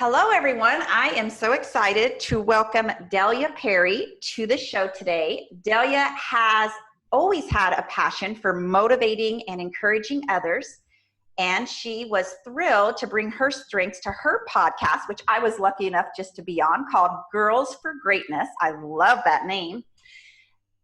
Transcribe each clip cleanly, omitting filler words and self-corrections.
Hello, everyone. I am so excited to welcome Delia Perry to the show today. Delia has always had a passion for motivating and encouraging others, and she was thrilled to bring her strengths to her podcast, which I was lucky enough just to be on, called Girls for Greatness. I love that name.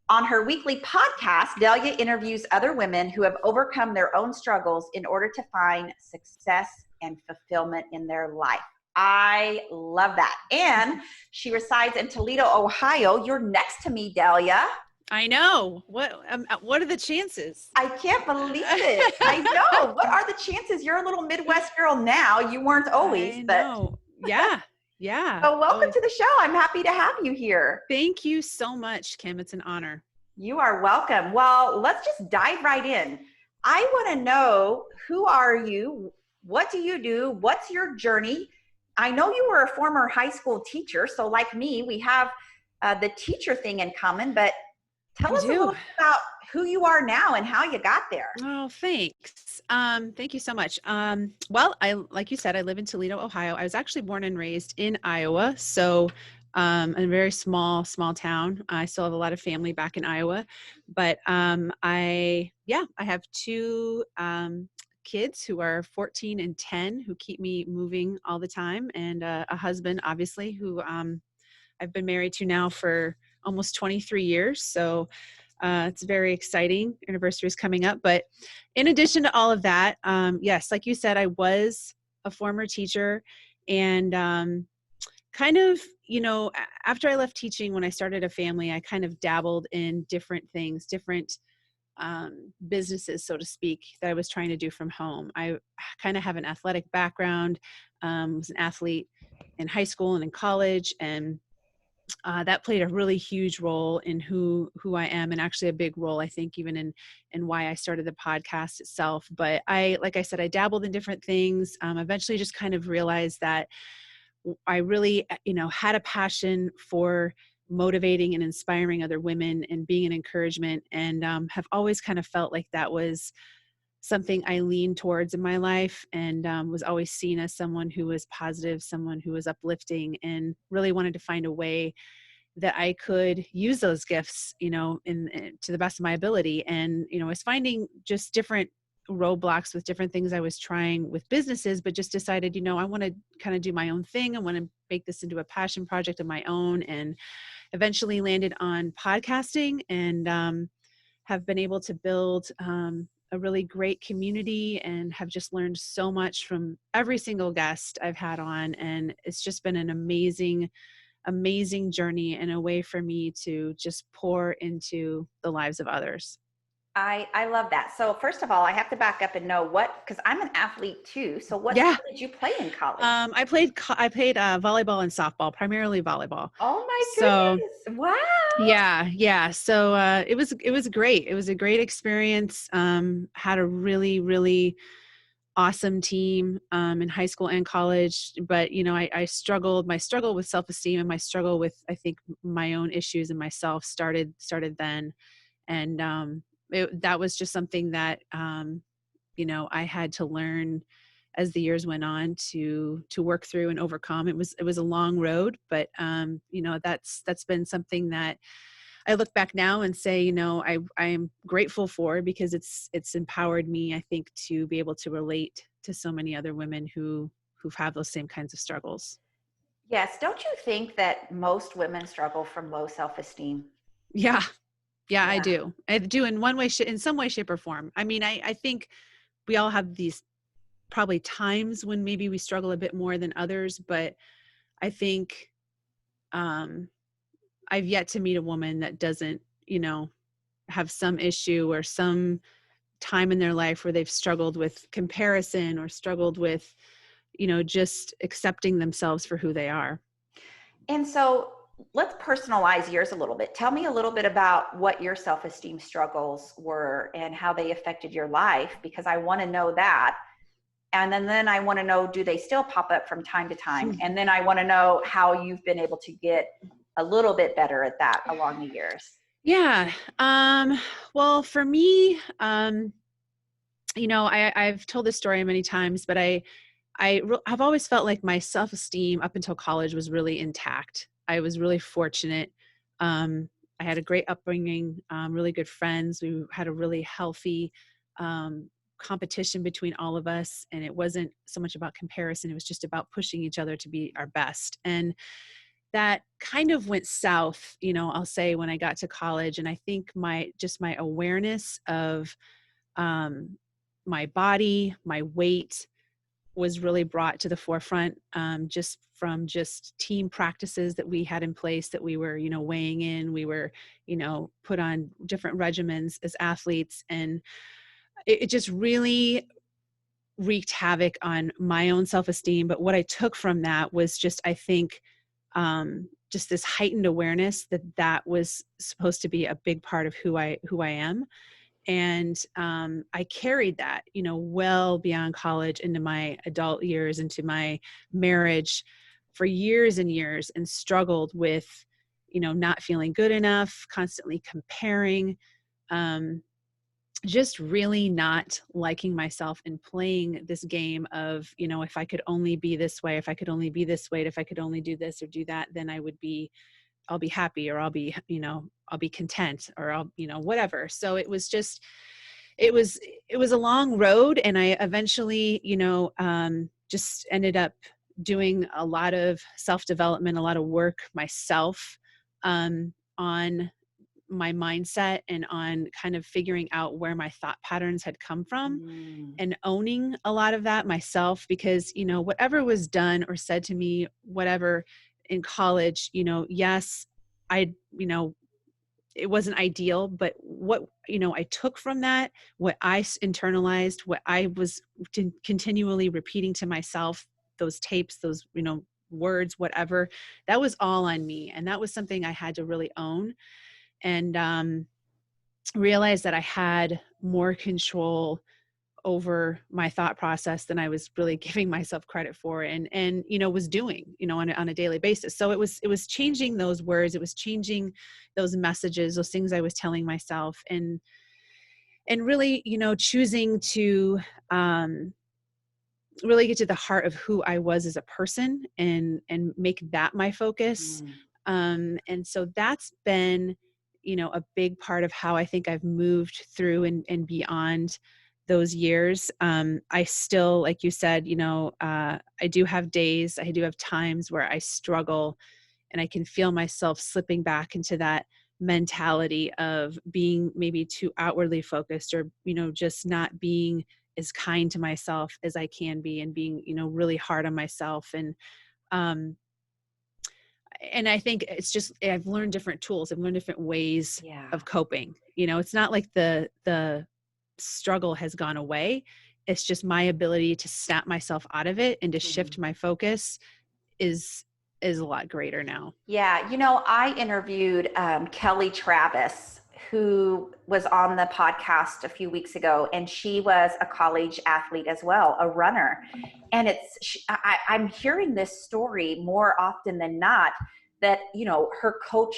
On her weekly podcast, Delia interviews other women who have overcome their own struggles in order to find success and fulfillment in their life. I love that. And she resides in Toledo, Ohio. You're next to me, Delia. I know. What are the chances? I can't believe it. I know. What are the chances? You're a little Midwest girl now. You weren't always. I know. Yeah. So welcome to the show. I'm happy to have you here. Thank you so much, Kim. It's an honor. You are welcome. Well, let's just dive right in. I want to know, who are you? What do you do? What's your journey? I know you were a former high school teacher, so like me, we have the teacher thing in common, but tell us a little bit about who you are now and how you got there. Oh, thanks. Thank you so much. Well, like you said, I live in Toledo, Ohio. I was actually born and raised in Iowa, so a very small town. I still have a lot of family back in Iowa, but I have two kids who are 14 and 10 who keep me moving all the time, and a husband, obviously, who I've been married to now for almost 23 years. So it's very exciting. Anniversary is coming up. But in addition to all of that, yes, like you said, I was a former teacher, and kind of, after I left teaching, when I started a family, I kind of dabbled in different things, different businesses, so to speak, that I was trying to do from home. I kind of have an athletic background, was an athlete in high school and in college, and that played a really huge role in who I am, and actually a big role, I think, even in why I started the podcast itself. But like I said, I dabbled in different things. Eventually just kind of realized that I really, had a passion for motivating and inspiring other women and being an encouragement, and have always kind of felt like that was something I leaned towards in my life, and was always seen as someone who was positive, someone who was uplifting, and really wanted to find a way that I could use those gifts, to the best of my ability. And, I was finding just different roadblocks with different things I was trying with businesses, but just decided, I want to kind of do my own thing. I want to make this into a passion project of my own, and eventually landed on podcasting, and have been able to build a really great community, and have just learned so much from every single guest I've had on. And it's just been an amazing journey, and a way for me to just pour into the lives of others. I love that. So first of all, I have to back up and know because I'm an athlete too. So what sport did you play in college? I played volleyball and softball, primarily volleyball. Oh my goodness. Wow. Yeah. So it was great. It was a great experience. Had a really, really awesome team in high school and college. But, I struggled. My struggle with self-esteem, and my struggle with, I think, my own issues and myself started then. And that was just something that, I had to learn as the years went on to work through and overcome. It was a long road, but that's been something that I look back now and say, I am grateful for, because it's empowered me, I think, to be able to relate to so many other women who've had those same kinds of struggles. Yes. Don't you think that most women struggle from low self-esteem? Yeah, I do. I do in some way, shape, or form. I mean, I think we all have these probably times when maybe we struggle a bit more than others, but I think I've yet to meet a woman that doesn't, have some issue or some time in their life where they've struggled with comparison, or struggled with, just accepting themselves for who they are. And so let's personalize yours a little bit. Tell me a little bit about what your self-esteem struggles were and how they affected your life, because I want to know that. And then I want to know, do they still pop up from time to time? And then I want to know how you've been able to get a little bit better at that along the years. Yeah. Well, for me, I've told this story many times, but I I've always felt like my self-esteem up until college was really intact. I was really fortunate. I had a great upbringing, really good friends. We had a really healthy competition between all of us. And it wasn't so much about comparison. It was just about pushing each other to be our best. And that kind of went south, I'll say, when I got to college. And I think my awareness of my body, my weight, was really brought to the forefront, just from team practices that we had in place, that we were, weighing in. We were, put on different regimens as athletes. And it just really wreaked havoc on my own self-esteem. But what I took from that was just, I think, just this heightened awareness that was supposed to be a big part of who I am. And I carried that, well beyond college, into my adult years, into my marriage, for years and years, and struggled with, not feeling good enough, constantly comparing, just really not liking myself, and playing this game of, if I could only be this way, if I could only be this weight, if I could only do this or do that, then I'll be happy, or I'll be content, or I'll, whatever. So it was just, it was a long road. And I eventually, just ended up doing a lot of self-development, a lot of work myself, on my mindset, and on kind of figuring out where my thought patterns had come from, and owning a lot of that myself. Because, whatever was done or said to me, whatever, in college, yes, I, it wasn't ideal, but what, I took from that, what I internalized, what I was continually repeating to myself, those tapes, those, words, whatever, that was all on me. And that was something I had to really own, and realize that I had more control over my thought process than I was really giving myself credit for, and was doing, on a daily basis. So it was changing those words, it was changing those messages, those things I was telling myself, and really, choosing to really get to the heart of who I was as a person, and make that my focus. And so that's been, a big part of how I think I've moved through and beyond those years. I still, like you said, I do have days, I do have times where I struggle, and I can feel myself slipping back into that mentality of being maybe too outwardly focused, or, just not being as kind to myself as I can be, and being, really hard on myself. Um, and I think it's just, I've learned different tools. I've learned different ways of coping. It's not like the struggle has gone away. It's just my ability to snap myself out of it and to shift my focus is a lot greater now. Yeah. I interviewed Kelly Travis, who was on the podcast a few weeks ago, and she was a college athlete as well, a runner. And I'm hearing this story more often than not, that, her coach,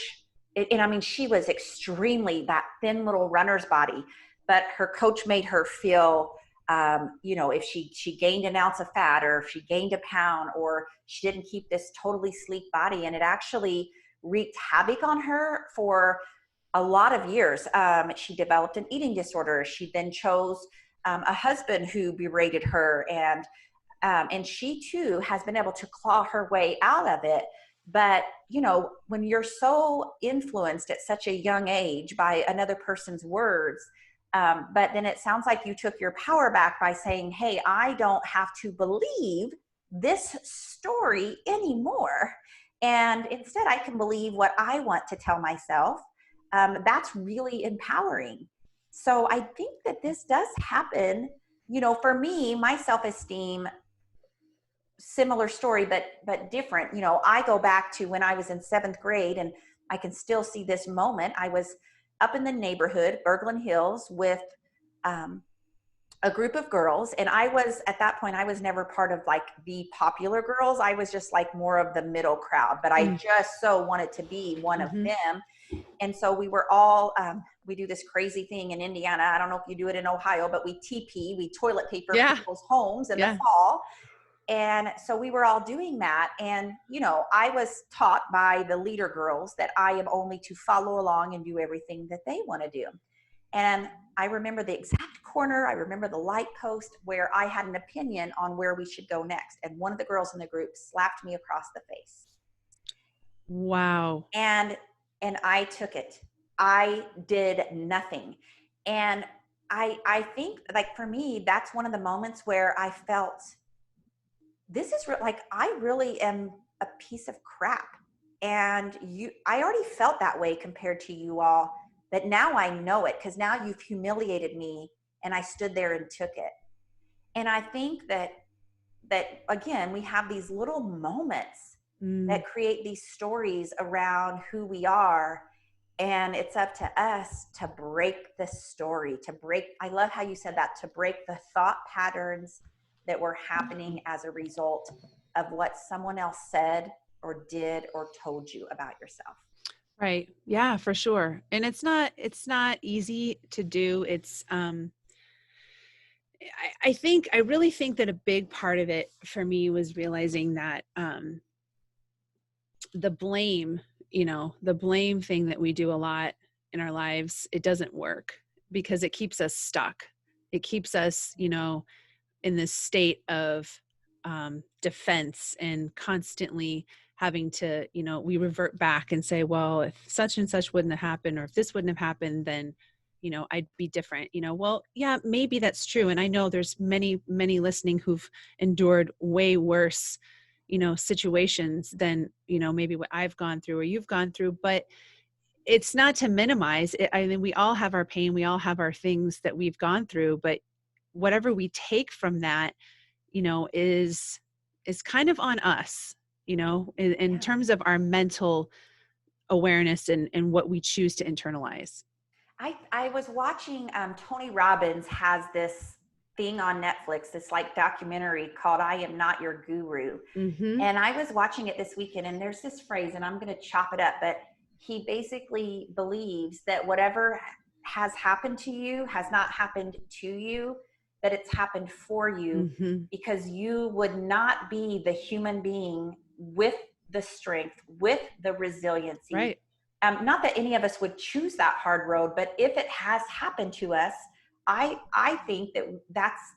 and I mean, she was extremely that thin little runner's body, but her coach made her feel, if she gained an ounce of fat, or if she gained a pound, or she didn't keep this totally sleek body, and it actually wreaked havoc on her for a lot of years. She developed an eating disorder. She then chose a husband who berated her, and she too has been able to claw her way out of it. But, when you're so influenced at such a young age by another person's words, but then it sounds like you took your power back by saying, hey, I don't have to believe this story anymore. And instead, I can believe what I want to tell myself. That's really empowering. So I think that this does happen. For me, my self-esteem, similar story, but different. I go back to when I was in 7th grade, and I can still see this moment. I was up in the neighborhood, Berglund Hills, with a group of girls. And at that point, I was never part of like the popular girls. I was just like more of the middle crowd, but I just so wanted to be one of them. And so we were all, we do this crazy thing in Indiana. I don't know if you do it in Ohio, but we TP, we toilet paper people's homes in the fall. And so we were all doing that. And, I was taught by the leader girls that I am only to follow along and do everything that they want to do. And I remember the exact corner. I remember the light post where I had an opinion on where we should go next. And one of the girls in the group slapped me across the face. Wow. And I took it. I did nothing. And I think, like, for me, that's one of the moments where I felt this is like, I really am a piece of crap. And I already felt that way compared to you all, but now I know it because now you've humiliated me and I stood there and took it. And I think that again, we have these little moments that create these stories around who we are. And it's up to us to break the story, I love how you said that, to break the thought patterns that were happening as a result of what someone else said or did or told you about yourself. Right. Yeah, for sure. And it's not easy to do. It's, I really think that a big part of it for me was realizing that, the blame thing that we do a lot in our lives, it doesn't work because it keeps us stuck. It keeps us, in this state of defense and constantly having to, we revert back and say, well, if such and such wouldn't have happened, or if this wouldn't have happened, then, I'd be different, well, yeah, maybe that's true. And I know there's many, many listening who've endured way worse, situations than, maybe what I've gone through or you've gone through, but it's not to minimize it. I mean, we all have our pain. We all have our things that we've gone through, but whatever we take from that, is kind of on us, in terms of our mental awareness and what we choose to internalize. I was watching, Tony Robbins has this thing on Netflix, this like documentary called I Am Not Your Guru. Mm-hmm. And I was watching it this weekend, and there's this phrase, and I'm going to chop it up, but he basically believes that whatever has happened to you has not happened to you, but it's happened for you, because you would not be the human being with the strength, with the resiliency. Right. Not that any of us would choose that hard road, but if it has happened to us, I think that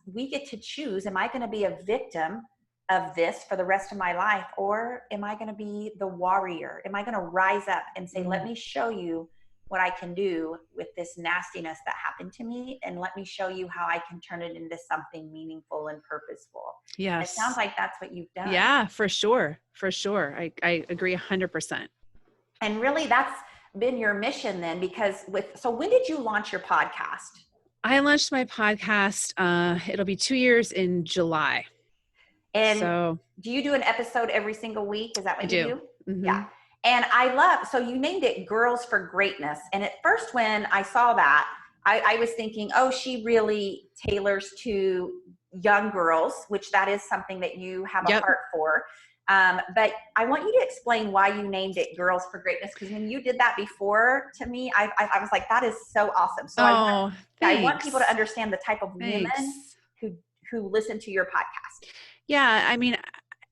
we get to choose. Am I going to be a victim of this for the rest of my life, or am I going to be the warrior? Am I going to rise up and say, let me show you what I can do with this nastiness that happened to me, and let me show you how I can turn it into something meaningful and purposeful. Yes. It sounds like that's what you've done. Yeah, for sure. For sure. I agree 100%. And really that's been your mission then, because so when did you launch your podcast? I launched my podcast. It'll be 2 years in July. And so, do you do an episode every single week? Is that what you do? Mm-hmm. Yeah. And so you named it Girls for Greatness. And at first when I saw that, I was thinking, oh, she really tailors to young girls, which that is something that you have a heart for. But I want you to explain why you named it Girls for Greatness, because when you did that before to me, I was like, that is so awesome. So I want people to understand the type of women who listen to your podcast. Yeah, I mean,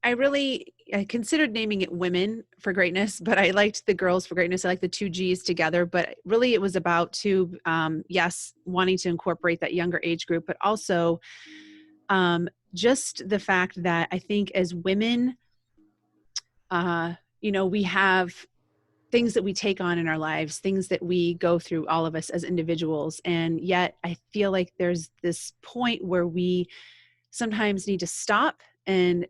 I considered naming it Women for Greatness, but I liked the Girls for Greatness. I like the two G's together, but really it was about wanting to incorporate that younger age group, but also just the fact that I think as women, we have things that we take on in our lives, things that we go through, all of us as individuals. And yet I feel like there's this point where we sometimes need to stop and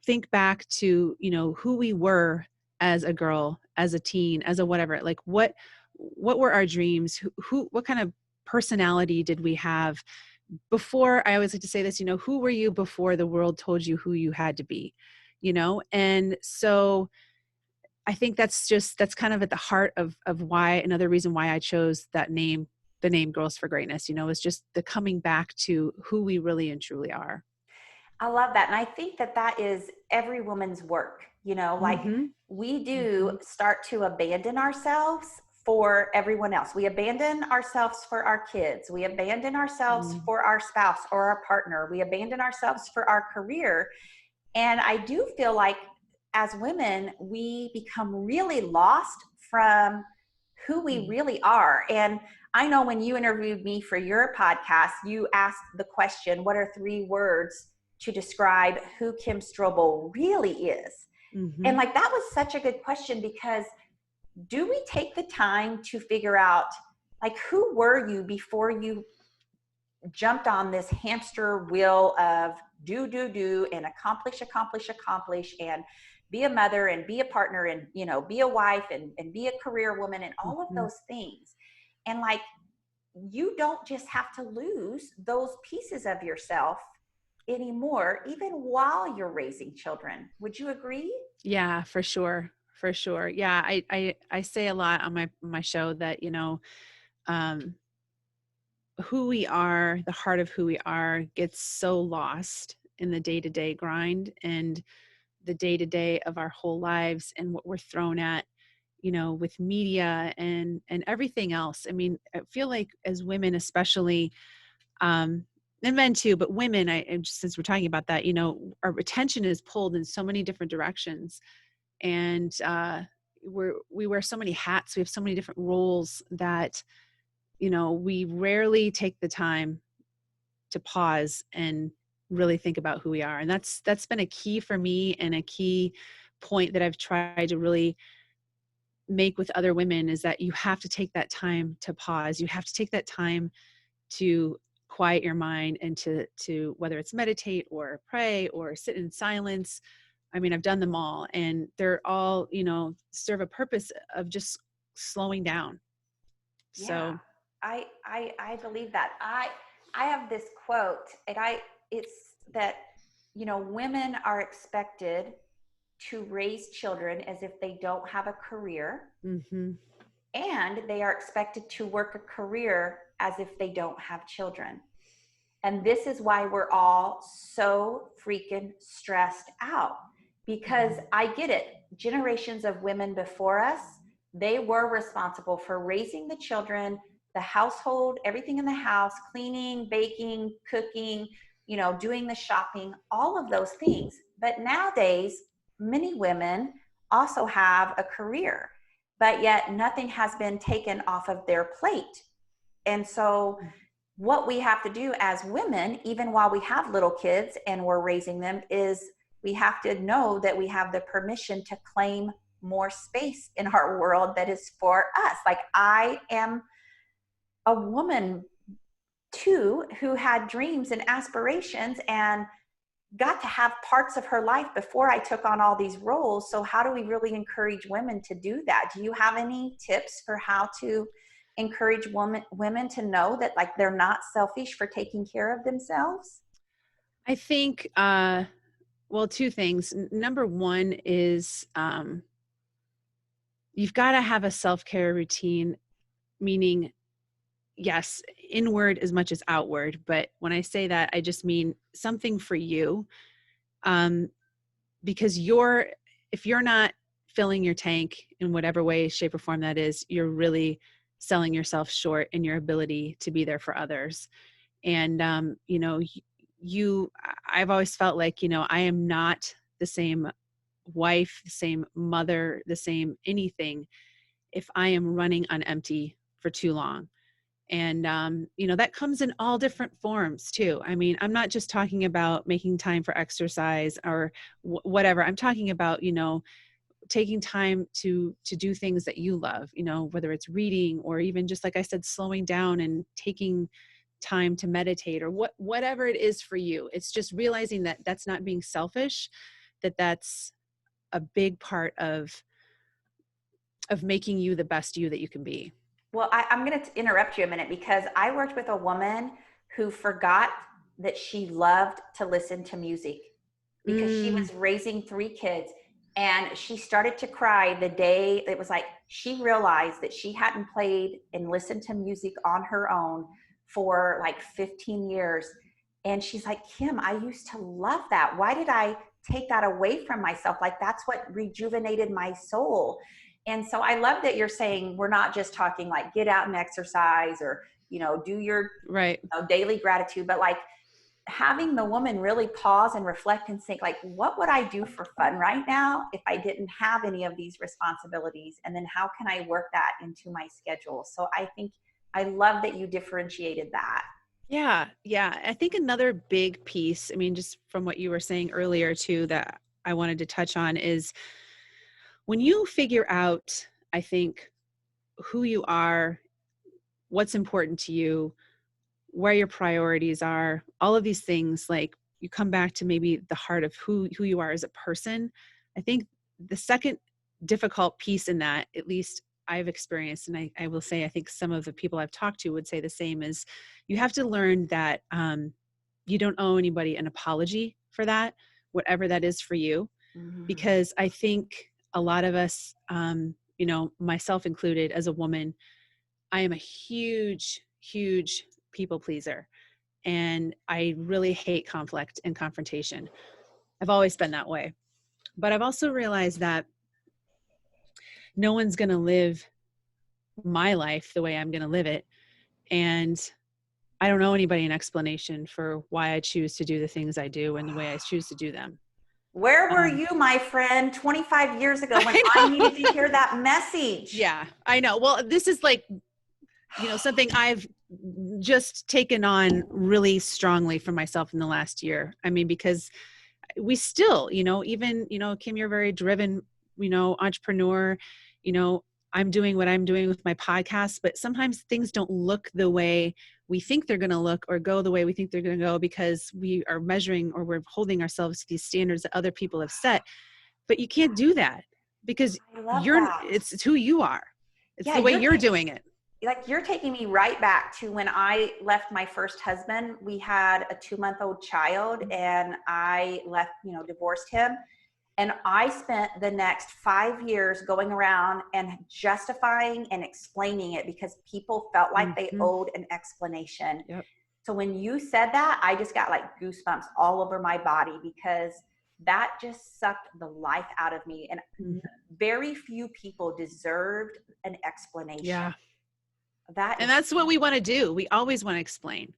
think back to, who we were as a girl, as a teen, as a whatever, like what were our dreams? What kind of personality did we have before? I always like to say this, who were you before the world told you who you had to be, And so I think that's kind of at the heart of why, another reason why I chose that name, the name Girls for Greatness, is just the coming back to who we really and truly are. I love that. And I think that is every woman's work, like we do start to abandon ourselves for everyone else. We abandon ourselves for our kids. We abandon ourselves for our spouse or our partner. We abandon ourselves for our career. And I do feel like as women, we become really lost from who we really are. And I know when you interviewed me for your podcast, you asked the question, what are 3 words to describe who Kim Strobel really is? Mm-hmm. And like, that was such a good question, because do we take the time to figure out, like, who were you before you jumped on this hamster wheel of do, and accomplish, and be a mother and be a partner and, be a wife and be a career woman and all of Mm-hmm. those things. And like, you don't just have to lose those pieces of yourself anymore, even while you're raising children. Would you agree? Yeah, for sure. For sure. Yeah. I say a lot on my show that, um, who we are, the heart of who we are gets so lost in the day-to-day grind and the day-to-day of our whole lives and what we're thrown at, with media and everything else. I mean, I feel like as women, especially, and men too, but women, and since we're talking about that, our attention is pulled in so many different directions, and we wear so many hats. We have so many different roles that we rarely take the time to pause and really think about who we are. And that's been a key for me, and a key point that I've tried to really make with other women, is that you have to take that time to pause. You have to take that time to quiet your mind and to whether it's meditate or pray or sit in silence. I mean, I've done them all, and they're all, serve a purpose of just slowing down. Yeah, So, I believe that. I have this quote, and it's that, women are expected to raise children as if they don't have a career, mm-hmm. and they are expected to work a career as if they don't have children. And this is why we're all so freaking stressed out, because I get it. Generations of women before us, they were responsible for raising the children, the household, everything in the house, cleaning, baking, cooking, doing the shopping, all of those things. But nowadays, many women also have a career, but yet nothing has been taken off of their plate. And so what we have to do as women, even while we have little kids and we're raising them, is we have to know that we have the permission to claim more space in our world that is for us. Like, I am a woman too, who had dreams and aspirations and got to have parts of her life before I took on all these roles. So how do we really encourage women to do that? Do you have any tips for how to encourage women to know that, like, they're not selfish for taking care of themselves? I think, well, 2 things. Number one is, you've got to have a self-care routine, meaning, yes, inward as much as outward. But when I say that, I just mean something for you. Um, because if you're not filling your tank in whatever way, shape, or form that is, you're really selling yourself short in your ability to be there for others. And, I've always felt like, I am not the same wife, the same mother, the same anything if I am running on empty for too long. And, that comes in all different forms too. I mean, I'm not just talking about making time for exercise or whatever. I'm talking about, taking time to do things that you love, whether it's reading or even just, like I said, slowing down and taking time to meditate or whatever it is for you. It's just realizing that that's not being selfish, that's a big part of making you the best you that you can be. Well, I'm going to interrupt you a minute, because I worked with a woman who forgot that she loved to listen to music, because she was raising 3 kids, and she started to cry the day it was like she realized that she hadn't played and listened to music on her own for like 15 years. And she's like, Kim, I used to love that. Why did I take that away from myself? Like, that's what rejuvenated my soul. And so I love that you're saying we're not just talking like get out and exercise or, do your Right. daily gratitude, but like, having the woman really pause and reflect and think, like, what would I do for fun right now if I didn't have any of these responsibilities? And then how can I work that into my schedule? So I think I love that you differentiated that. Yeah. Yeah. I think another big piece, I mean, just from what you were saying earlier too, that I wanted to touch on is when you figure out, I think, who you are, what's important to you, where your priorities are, all of these things, like you come back to maybe the heart of who you are as a person. I think the second difficult piece in that, at least I've experienced, and I will say, I think some of the people I've talked to would say the same, is you have to learn that you don't owe anybody an apology for that, whatever that is for you. Mm-hmm. Because I think a lot of us, myself included as a woman, I am a huge, huge people pleaser. And I really hate conflict and confrontation. I've always been that way. But I've also realized that no one's going to live my life the way I'm going to live it. And I don't owe anybody an explanation for why I choose to do the things I do and the way I choose to do them. Where were you, my friend, 25 years ago when I needed to hear that message? Yeah, I know. Well, this is like, something I've just taken on really strongly for myself in the last year. I mean, because we still, even, Kim, you're a very driven, entrepreneur, I'm doing what I'm doing with my podcast, but sometimes things don't look the way we think they're going to look or go the way we think they're going to go because we are measuring or we're holding ourselves to these standards that other people have set. But you can't do that because I love that. it's who you are. It's Yeah, the way you're doing it. Like, you're taking me right back to when I left my first husband. We had a 2-month-old child and I left, divorced him. And I spent the next 5 years going around and justifying and explaining it because people felt like they owed an explanation. Yep. So when you said that, I just got like goosebumps all over my body because that just sucked the life out of me. And very few people deserved an explanation. Yeah. And that's what we want to do. We always want to explain.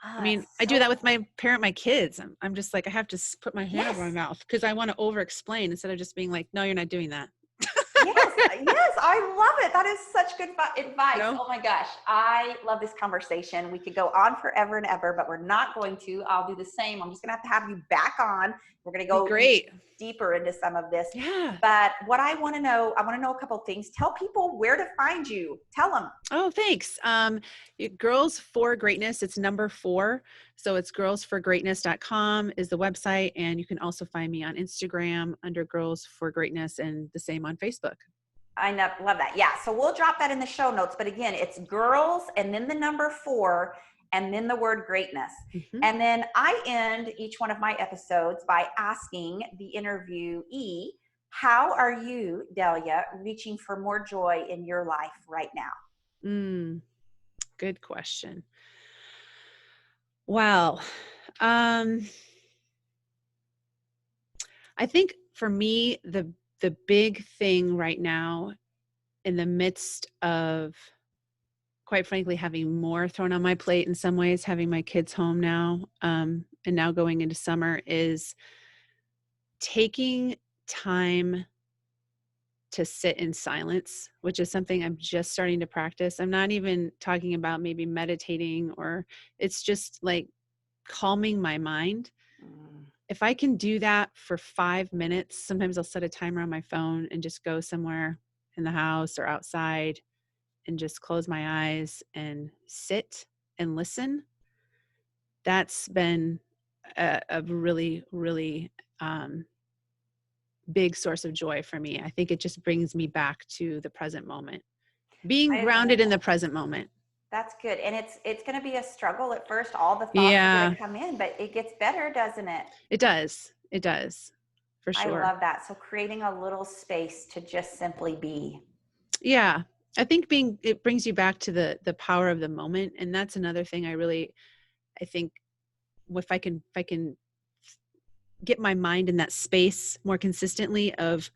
I mean, I do that with my kids. I'm just like, I have to put my hand over my mouth because I want to over explain instead of just being like, no, you're not doing that. Yes, I love it. That is such good advice. No? Oh my gosh. I love this conversation. We could go on forever and ever, but we're not going to. I'll do the same. I'm just going to have you back on. We're going to go deeper into some of this. Yeah. But what I want to know a couple of things. Tell people where to find you. Tell them. Oh, thanks. Girls for Greatness. It's number 4. So it's girlsforgreatness.com is the website. And you can also find me on Instagram under Girls for Greatness and the same on Facebook. I love that. Yeah. So we'll drop that in the show notes. But again, it's girls and then the number 4 and then the word greatness. And then I end each one of my episodes by asking the interviewee, how are you, Delia, reaching for more joy in your life right now? Good question. Well, I think for me, the big thing right now, in the midst of, quite frankly, having more thrown on my plate in some ways, having my kids home now, and now going into summer, is taking time to sit in silence, which is something I'm just starting to practice. I'm not even talking about maybe meditating, or it's just like calming my mind. If I can do that for 5 minutes, sometimes I'll set a timer on my phone and just go somewhere in the house or outside and just close my eyes and sit and listen. That's been a really, really big source of joy for me. I think it just brings me back to the present moment, being grounded in the present moment. That's good. And it's going to be a struggle at first. All the thoughts are going to come in, but it gets better, doesn't it? It does. It does. For sure. I love that. So creating a little space to just simply be. Yeah. I think it brings you back to the power of the moment. And that's another thing I think if I can get my mind in that space more consistently of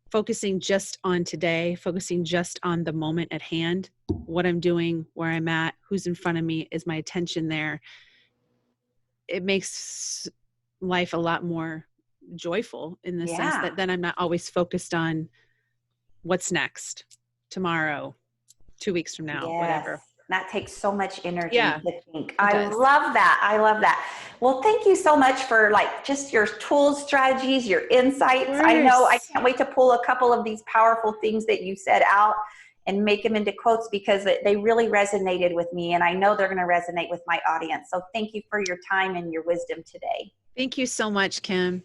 focusing just on today, focusing just on the moment at hand, what I'm doing, where I'm at, who's in front of me, is my attention there. it makes life a lot more joyful in the sense Yeah. that then I'm not always focused on what's next, tomorrow, 2 weeks from now, Yes. whatever. That takes so much energy Yeah, to think. it I does. love that. I love that. Well, thank you so much for like just your tools, strategies, your insights. I know I Course. can't wait to pull a couple of these powerful things that you said out and make them into quotes because they really resonated with me. And I know they're going to resonate with my audience. So thank you for your time and your wisdom today. Thank you so much, Kim.